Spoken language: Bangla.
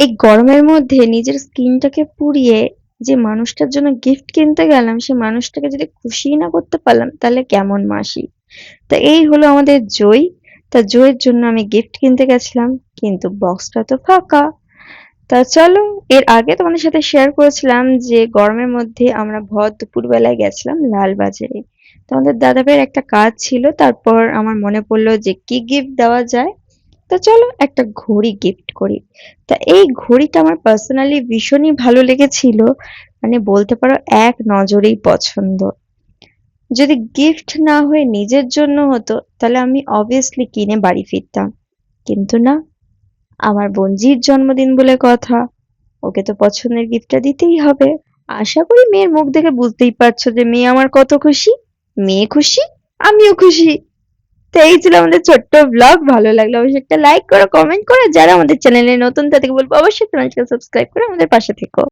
এই গরমের মধ্যে নিজের স্কিনটাকে পুড়িয়ে যে মানুষটার জন্য গিফট কিনতে গেলাম, সে মানুষটাকে যদি খুশিই না করতে পারলাম, তাহলে কেমন মাসি? তা এই হলো আমাদের জই। তা জইয়ের জন্য আমি গিফট কিনতে গেছিলাম, কিন্তু বক্সটা তো ফাঁকা। তা চলো, এর আগে তোমাদের সাথে শেয়ার করেছিলাম যে গরমের মধ্যে আমরা ভর দুপুরবেলায় গেছিলাম লালবাজারে। তোমাদের দাদা ভাইয়ের একটা কাজ ছিল, তারপর আমার মনে পড়লো যে কি গিফট দেওয়া যায়। তো চলো একটা ঘড়ি গিফট করি। তা এই ঘড়িটা আমার পার্সোনালি ভীষণই ভালো লেগেছিল, মানে বলতে পারো এক নজরেই পছন্দ। যদি গিফট না হয়ে নিজের জন্য হতো, তাহলে আমি অবভিয়াসলি কিনে বাড়ি ফিরতাম। কিন্তু না, আমার বোনঝির জন্মদিন বলে কথা, ওকে তো পছন্দের গিফটটা দিতেই হবে। আশা করি মেয়ের মুখ দেখে বুঝতেই পারছো যে মেয়ে আমার কত খুশি। মেয়ে খুশি, আমিও খুশি। তো এই ছিল আমাদের ছোট্ট ব্লগ। ভালো লাগলে অবশ্যই একটা লাইক করো, কমেন্ট করো। যারা আমাদের চ্যানেলে নতুন তাদেরকে বলবো অবশ্যই চ্যানেলটাকে সাবস্ক্রাইব করে আমাদের পাশে থেকো।